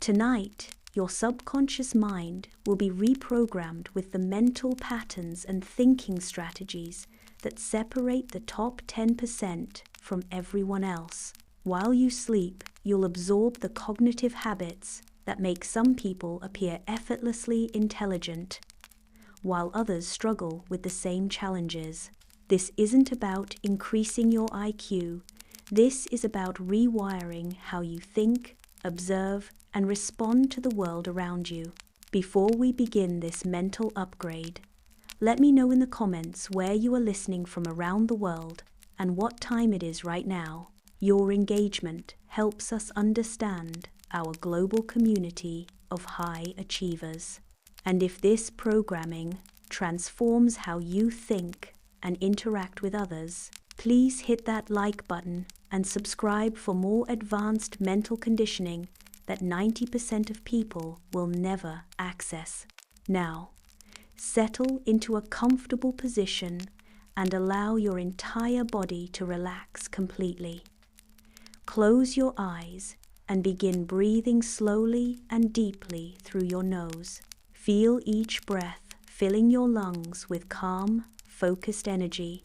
Tonight, your subconscious mind will be reprogrammed with the mental patterns and thinking strategies that separate the top 10% from everyone else. While you sleep, you'll absorb the cognitive habits that make some people appear effortlessly intelligent, while others struggle with the same challenges. This isn't about increasing your IQ. This is about rewiring how you think, observe, and respond to the world around you. Before we begin this mental upgrade, let me know in the comments where you are listening from around the world and what time it is right now. Your engagement helps us understand our global community of high achievers. And if this programming transforms how you think and interact with others, please hit that like button and subscribe for more advanced mental conditioning that 90% of people will never access. Now, settle into a comfortable position and allow your entire body to relax completely. Close your eyes and begin breathing slowly and deeply through your nose. Feel each breath filling your lungs with calm, focused energy,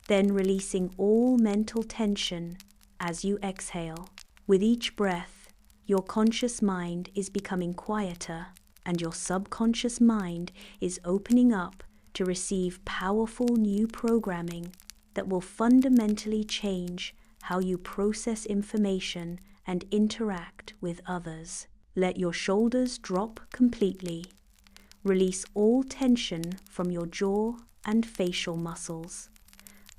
then releasing all mental tension as you exhale. With each breath, your conscious mind is becoming quieter, and your subconscious mind is opening up to receive powerful new programming that will fundamentally change how you process information and interact with others. Let your shoulders drop completely. Release all tension from your jaw and facial muscles.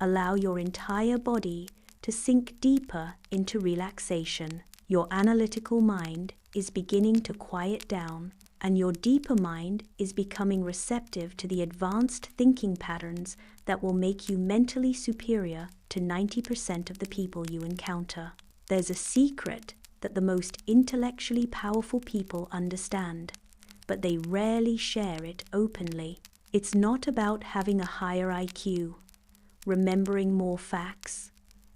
Allow your entire body to sink deeper into relaxation. Your analytical mind is beginning to quiet down, and your deeper mind is becoming receptive to the advanced thinking patterns that will make you mentally superior to 90% of the people you encounter. There's a secret that the most intellectually powerful people understand, but they rarely share it openly. It's not about having a higher IQ, remembering more facts,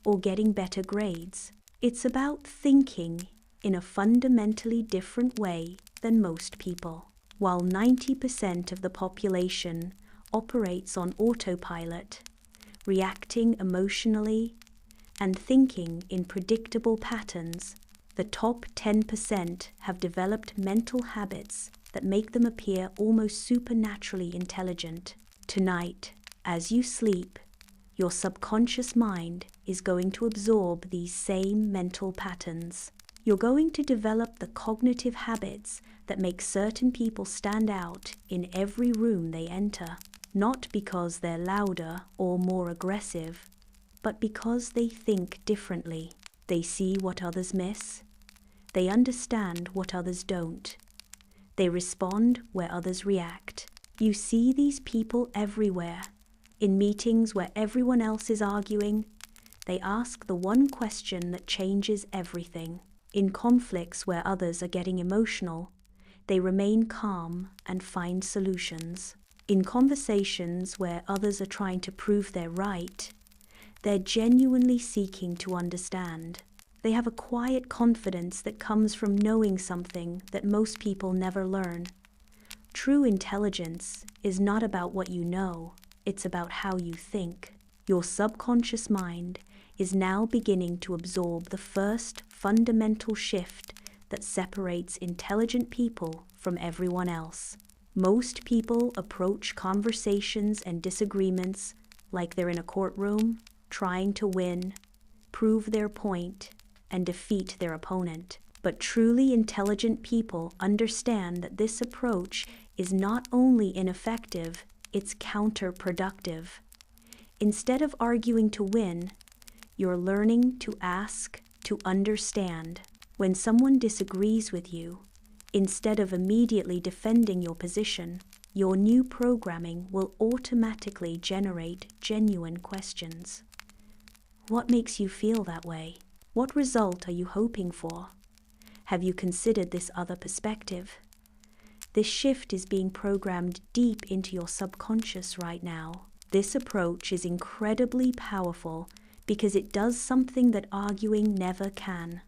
or getting better grades. It's about thinking in a fundamentally different way than most people. While 90% of the population operates on autopilot, reacting emotionally and thinking in predictable patterns, the top 10% have developed mental habits that make them appear almost supernaturally intelligent. Tonight, as you sleep, your subconscious mind is going to absorb these same mental patterns. You're going to develop the cognitive habits that make certain people stand out in every room they enter, not because they're louder or more aggressive, but because they think differently. They see what others miss. They understand what others don't. They respond where others react. You see these people everywhere. In meetings where everyone else is arguing, they ask the one question that changes everything. In conflicts where others are getting emotional, they remain calm and find solutions. In conversations where others are trying to prove they're right, they're genuinely seeking to understand. They have a quiet confidence that comes from knowing something that most people never learn. True intelligence is not about what you know. It's about how you think. Your subconscious mind is now beginning to absorb the first fundamental shift that separates intelligent people from everyone else. Most people approach conversations and disagreements like they're in a courtroom, trying to win, prove their point, and defeat their opponent. But truly intelligent people understand that this approach is not only ineffective, it's counterproductive. Instead of arguing to win, you're learning to ask to understand. When someone disagrees with you, instead of immediately defending your position, your new programming will automatically generate genuine questions. What makes you feel that way? What result are you hoping for? Have you considered this other perspective? This shift is being programmed deep into your subconscious right now. This approach is incredibly powerful because it does something that arguing never can.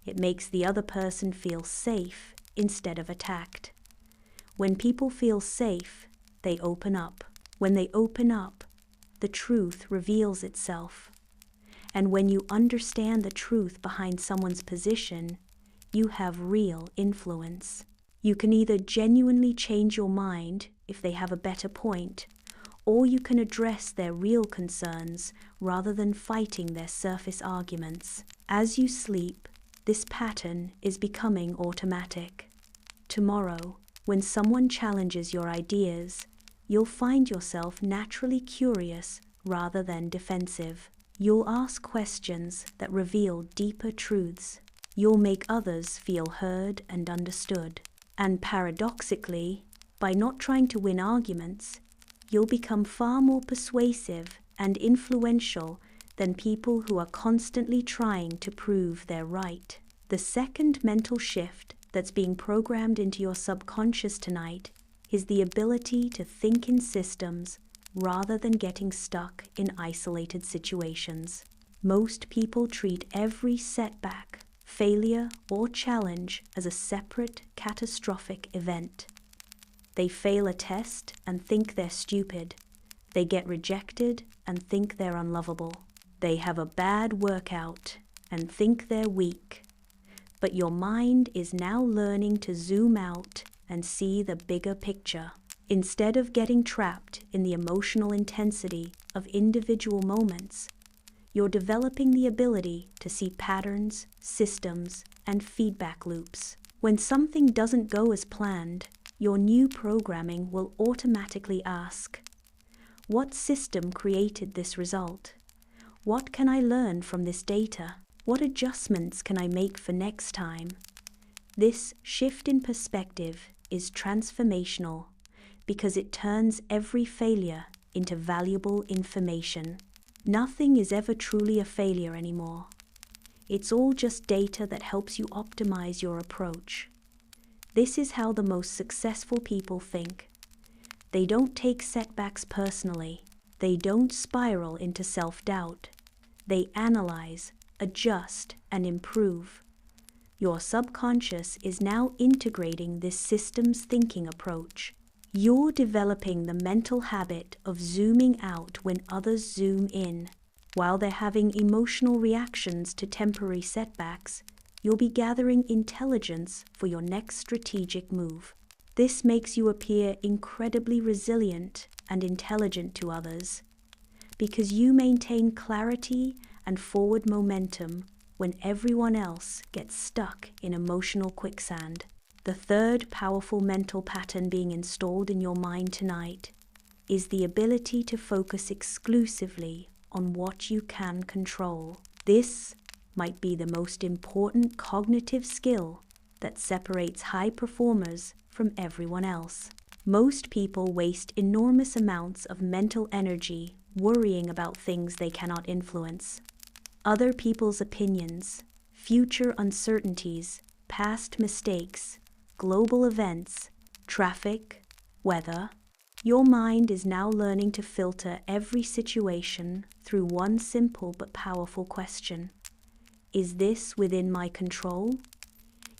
It makes the other person feel safe instead of attacked. When people feel safe, they open up. When they open up, the truth reveals itself. And when you understand the truth behind someone's position, you have real influence. You can either genuinely change your mind if they have a better point, or you can address their real concerns rather than fighting their surface arguments. As you sleep, this pattern is becoming automatic. Tomorrow, when someone challenges your ideas, you'll find yourself naturally curious rather than defensive. You'll ask questions that reveal deeper truths. You'll make others feel heard and understood. And paradoxically, by not trying to win arguments, you'll become far more persuasive and influential than people who are constantly trying to prove they're right. The second mental shift that's being programmed into your subconscious tonight is the ability to think in systems rather than getting stuck in isolated situations. Most people treat every setback, failure, or challenge as a separate, catastrophic event. They fail a test and think they're stupid. They get rejected and think they're unlovable. They have a bad workout and think they're weak. But your mind is now learning to zoom out and see the bigger picture. Instead of getting trapped in the emotional intensity of individual moments, you're developing the ability to see patterns, systems, and feedback loops. When something doesn't go as planned, your new programming will automatically ask, what system created this result? What can I learn from this data? What adjustments can I make for next time? This shift in perspective is transformational because it turns every failure into valuable information. Nothing is ever truly a failure anymore. It's all just data that helps you optimize your approach. This is how the most successful people think. They don't take setbacks personally. They don't spiral into self-doubt. They analyze, adjust, and improve. Your subconscious is now integrating this systems thinking approach. You're developing the mental habit of zooming out when others zoom in. While they're having emotional reactions to temporary setbacks, you'll be gathering intelligence for your next strategic move. This makes you appear incredibly resilient and intelligent to others, because you maintain clarity and forward momentum when everyone else gets stuck in emotional quicksand. The third powerful mental pattern being installed in your mind tonight is the ability to focus exclusively on what you can control. This might be the most important cognitive skill that separates high performers from everyone else. Most people waste enormous amounts of mental energy worrying about things they cannot influence. Other people's opinions, future uncertainties, past mistakes, global events, traffic, weather. Your mind is now learning to filter every situation through one simple but powerful question. Is this within my control?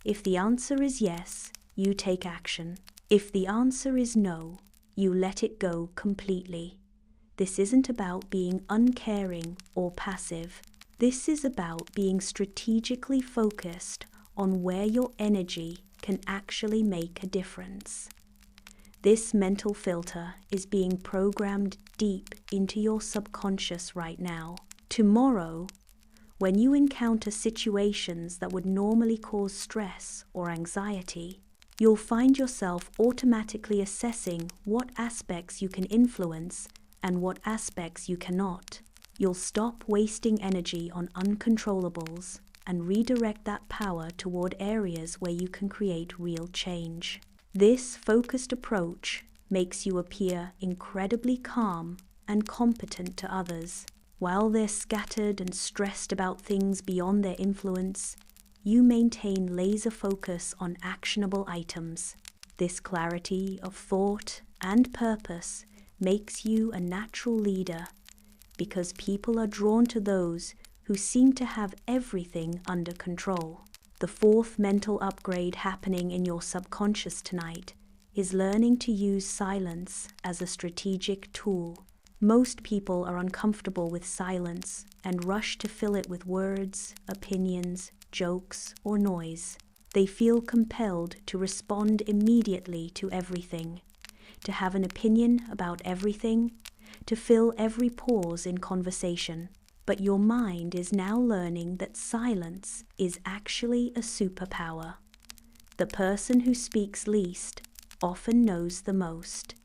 If the answer is yes, you take action. If the answer is no, you let it go completely. This isn't about being uncaring or passive. This is about being strategically focused on where your energy can actually make a difference. This mental filter is being programmed deep into your subconscious right now. Tomorrow, when you encounter situations that would normally cause stress or anxiety, you'll find yourself automatically assessing what aspects you can influence and what aspects you cannot. You'll stop wasting energy on uncontrollables and redirect that power toward areas where you can create real change. This focused approach makes you appear incredibly calm and competent to others. While they're scattered and stressed about things beyond their influence, you maintain laser focus on actionable items. This clarity of thought and purpose makes you a natural leader because people are drawn to those who seem to have everything under control. The fourth mental upgrade happening in your subconscious tonight is learning to use silence as a strategic tool. Most people are uncomfortable with silence and rush to fill it with words, opinions, jokes, or noise. They feel compelled to respond immediately to everything, to have an opinion about everything, to fill every pause in conversation. But your mind is now learning that silence is actually a superpower. The person who speaks least often knows the most.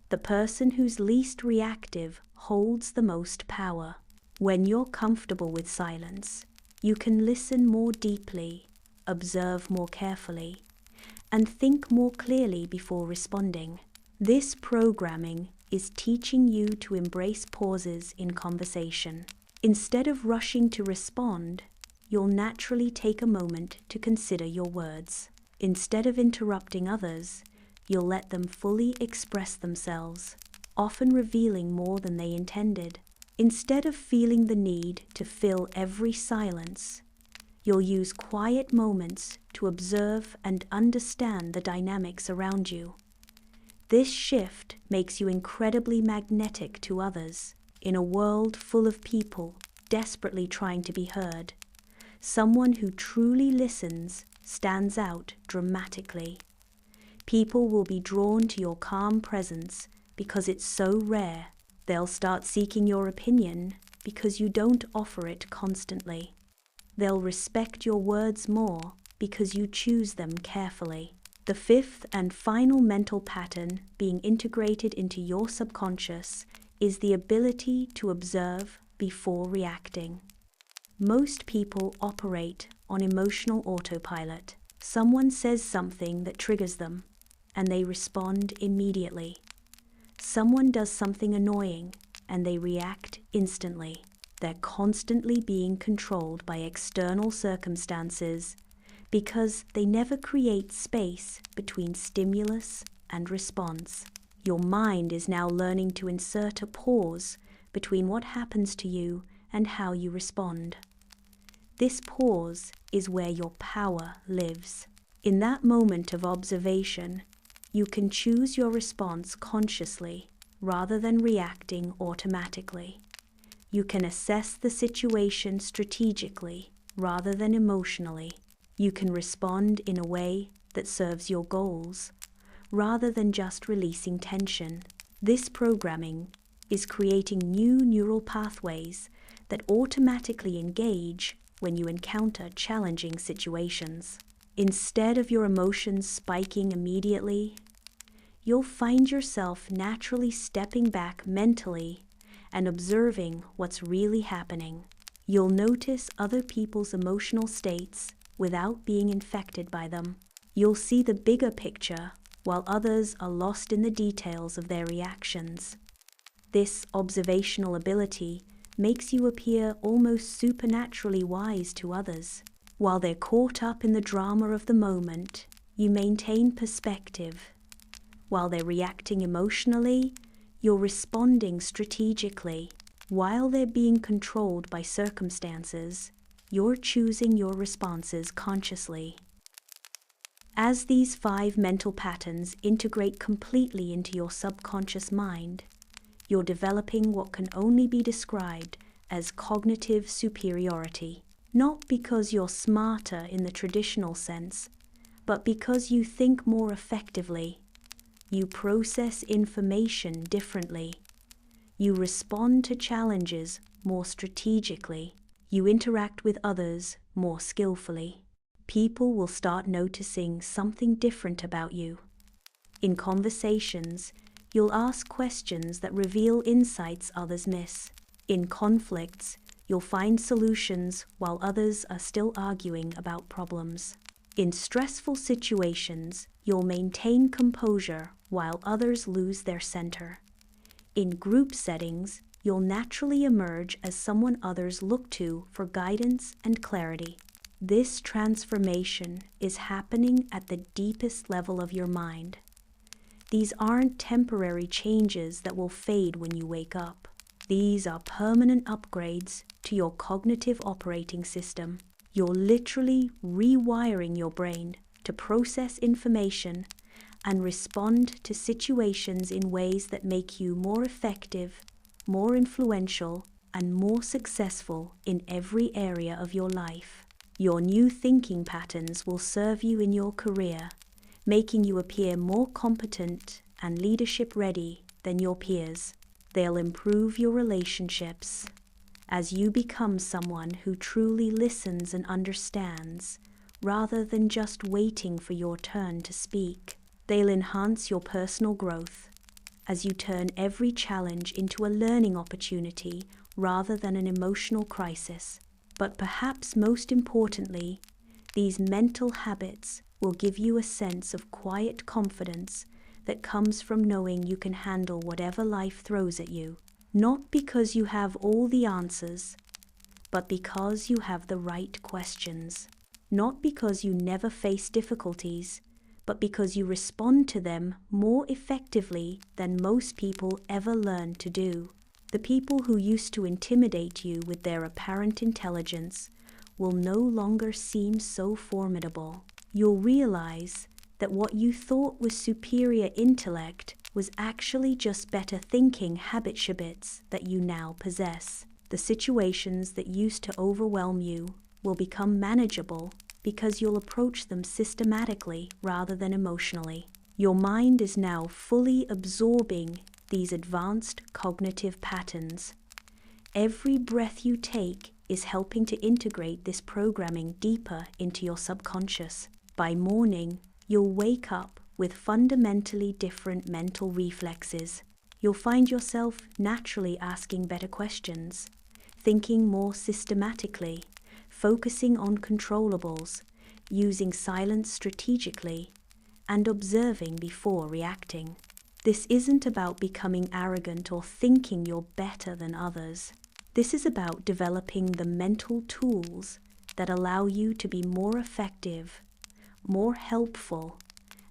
The person who's least reactive holds the most power. When you're comfortable with silence, you can listen more deeply, observe more carefully, and think more clearly before responding. This programming is teaching you to embrace pauses in conversation. Instead of rushing to respond, you'll naturally take a moment to consider your words. Instead of interrupting others, you'll let them fully express themselves, often revealing more than they intended. Instead of feeling the need to fill every silence, you'll use quiet moments to observe and understand the dynamics around you. This shift makes you incredibly magnetic to others. In a world full of people desperately trying to be heard, someone who truly listens stands out dramatically. People will be drawn to your calm presence because it's so rare. They'll start seeking your opinion because you don't offer it constantly. They'll respect your words more because you choose them carefully. The fifth and final mental pattern being integrated into your subconscious is the ability to observe before reacting. Most people operate on emotional autopilot. Someone says something that triggers them, and they respond immediately. Someone does something annoying, and they react instantly. They're constantly being controlled by external circumstances because they never create space between stimulus and response. Your mind is now learning to insert a pause between what happens to you and how you respond. This pause is where your power lives. In that moment of observation, you can choose your response consciously rather than reacting automatically. You can assess the situation strategically rather than emotionally. You can respond in a way that serves your goals rather than just releasing tension. This programming is creating new neural pathways that automatically engage when you encounter challenging situations. Instead of your emotions spiking immediately, you'll find yourself naturally stepping back mentally and observing what's really happening. You'll notice other people's emotional states without being infected by them. You'll see the bigger picture while others are lost in the details of their reactions. This observational ability makes you appear almost supernaturally wise to others. While they're caught up in the drama of the moment, you maintain perspective. While they're reacting emotionally, you're responding strategically. While they're being controlled by circumstances, you're choosing your responses consciously. As these 5 mental patterns integrate completely into your subconscious mind, you're developing what can only be described as cognitive superiority. Not because you're smarter in the traditional sense, but because you think more effectively. You process information differently. You respond to challenges more strategically. You interact with others more skillfully. People will start noticing something different about you. In conversations, you'll ask questions that reveal insights others miss. In conflicts, you'll find solutions while others are still arguing about problems. In stressful situations, you'll maintain composure while others lose their center. In group settings, you'll naturally emerge as someone others look to for guidance and clarity. This transformation is happening at the deepest level of your mind. These aren't temporary changes that will fade when you wake up. These are permanent upgrades to your cognitive operating system. You're literally rewiring your brain to process information and respond to situations in ways that make you more effective, more influential, and more successful in every area of your life. Your new thinking patterns will serve you in your career, making you appear more competent and leadership ready than your peers. They'll improve your relationships as you become someone who truly listens and understands, rather than just waiting for your turn to speak. They'll enhance your personal growth as you turn every challenge into a learning opportunity rather than an emotional crisis. But perhaps most importantly, these mental habits will give you a sense of quiet confidence that comes from knowing you can handle whatever life throws at you. Not because you have all the answers, but because you have the right questions. Not because you never face difficulties, but because you respond to them more effectively than most people ever learn to do. The people who used to intimidate you with their apparent intelligence will no longer seem so formidable. You'll realize that what you thought was superior intellect was actually just better thinking habits that you now possess. The situations that used to overwhelm you will become manageable because you'll approach them systematically rather than emotionally. Your mind is now fully absorbing these advanced cognitive patterns. Every breath you take is helping to integrate this programming deeper into your subconscious. By morning, you'll wake up with fundamentally different mental reflexes. You'll find yourself naturally asking better questions, thinking more systematically, focusing on controllables, using silence strategically, and observing before reacting. This isn't about becoming arrogant or thinking you're better than others. This is about developing the mental tools that allow you to be more effective, more helpful,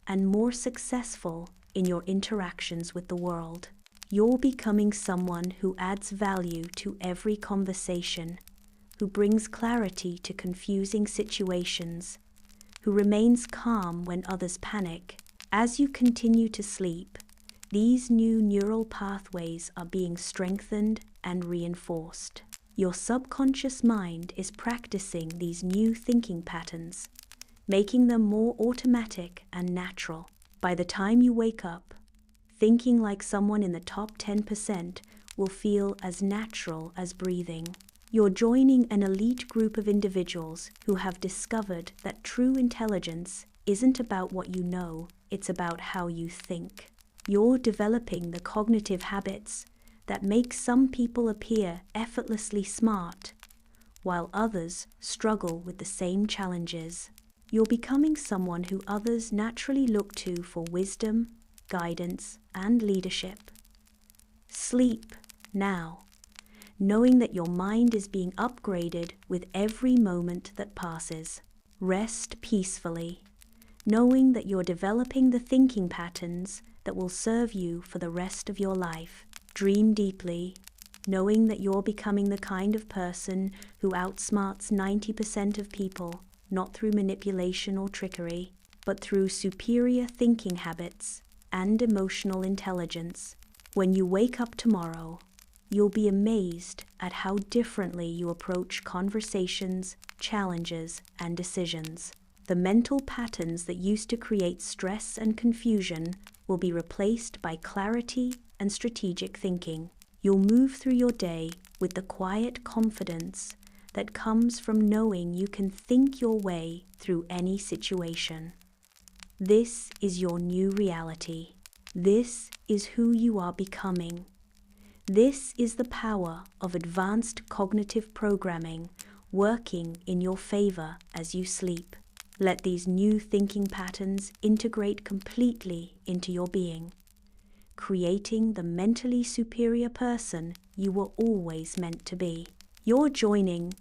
and more successful in your interactions with the world. You're becoming someone who adds value to every conversation, who brings clarity to confusing situations, who remains calm when others panic. As you continue to sleep, these new neural pathways are being strengthened and reinforced. Your subconscious mind is practicing these new thinking patterns, making them more automatic and natural. By the time you wake up, thinking like someone in the top 10% will feel as natural as breathing. You're joining an elite group of individuals who have discovered that true intelligence isn't about what you know, it's about how you think. You're developing the cognitive habits that make some people appear effortlessly smart, while others struggle with the same challenges. You're becoming someone who others naturally look to for wisdom, guidance, and leadership. Sleep now, knowing that your mind is being upgraded with every moment that passes. Rest peacefully, knowing that you're developing the thinking patterns that will serve you for the rest of your life. Dream deeply, knowing that you're becoming the kind of person who outsmarts 90% of people, not through manipulation or trickery, but through superior thinking habits and emotional intelligence. When you wake up tomorrow, you'll be amazed at how differently you approach conversations, challenges, and decisions. The mental patterns that used to create stress and confusion will be replaced by clarity and strategic thinking. You'll move through your day with the quiet confidence that comes from knowing you can think your way through any situation. This is your new reality. This is who you are becoming. This is the power of advanced cognitive programming working in your favor as you sleep. Let these new thinking patterns integrate completely into your being, creating the mentally superior person you were always meant to be. You're joining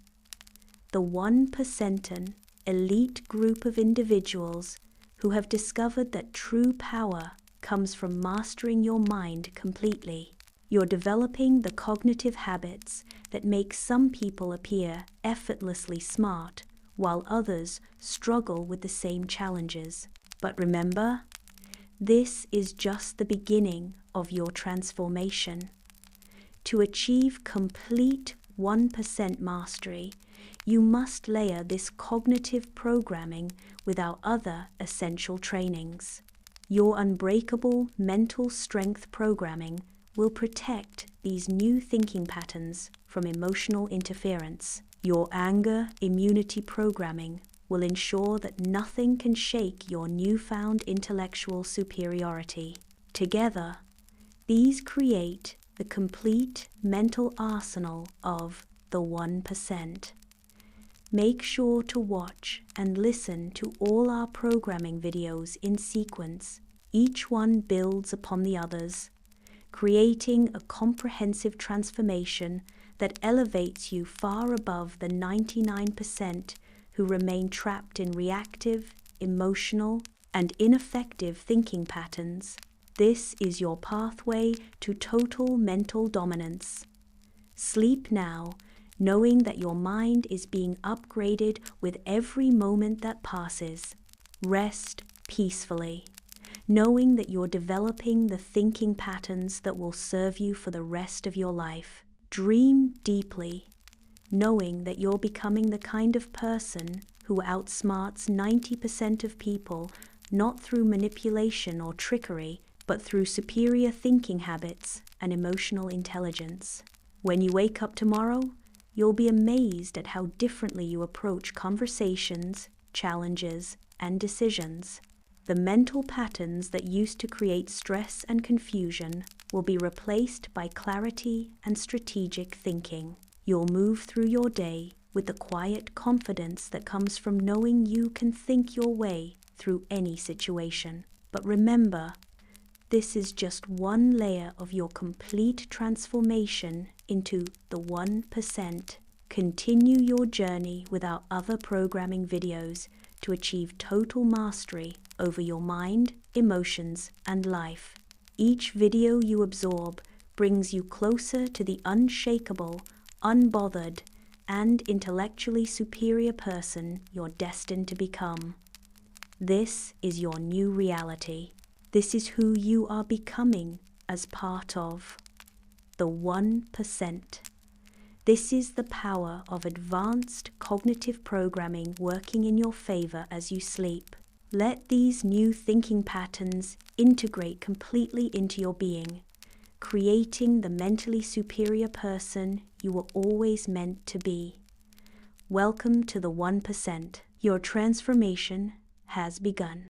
the 1% elite group of individuals who have discovered that true power comes from mastering your mind completely. You're developing the cognitive habits that make some people appear effortlessly smart, while others struggle with the same challenges. But remember, this is just the beginning of your transformation. To achieve complete 1% mastery, you must layer this cognitive programming with our other essential trainings. Your unbreakable mental strength programming will protect these new thinking patterns from emotional interference. Your anger immunity programming will ensure that nothing can shake your newfound intellectual superiority. Together, these create the complete mental arsenal of the 1%. Make sure to watch and listen to all our programming videos in sequence. Each one builds upon the others, creating a comprehensive transformation that elevates you far above the 99% who remain trapped in reactive, emotional, and ineffective thinking patterns. This is your pathway to total mental dominance. Sleep now, knowing that your mind is being upgraded with every moment that passes. Rest peacefully, knowing that you're developing the thinking patterns that will serve you for the rest of your life. Dream deeply, knowing that you're becoming the kind of person who outsmarts 90% of people, not through manipulation or trickery, but through superior thinking habits and emotional intelligence. When you wake up tomorrow, you'll be amazed at how differently you approach conversations, challenges, and decisions. The mental patterns that used to create stress and confusion will be replaced by clarity and strategic thinking. You'll move through your day with the quiet confidence that comes from knowing you can think your way through any situation. But remember, this is just one layer of your complete transformation into the 1%. Continue your journey with our other programming videos to achieve total mastery over your mind, emotions, and life. Each video you absorb brings you closer to the unshakable, unbothered, and intellectually superior person you're destined to become. This is your new reality. This is who you are becoming as part of the 1%. This is the power of advanced cognitive programming working in your favor as you sleep. Let these new thinking patterns integrate completely into your being, creating the mentally superior person you were always meant to be. Welcome to the 1%. Your transformation has begun.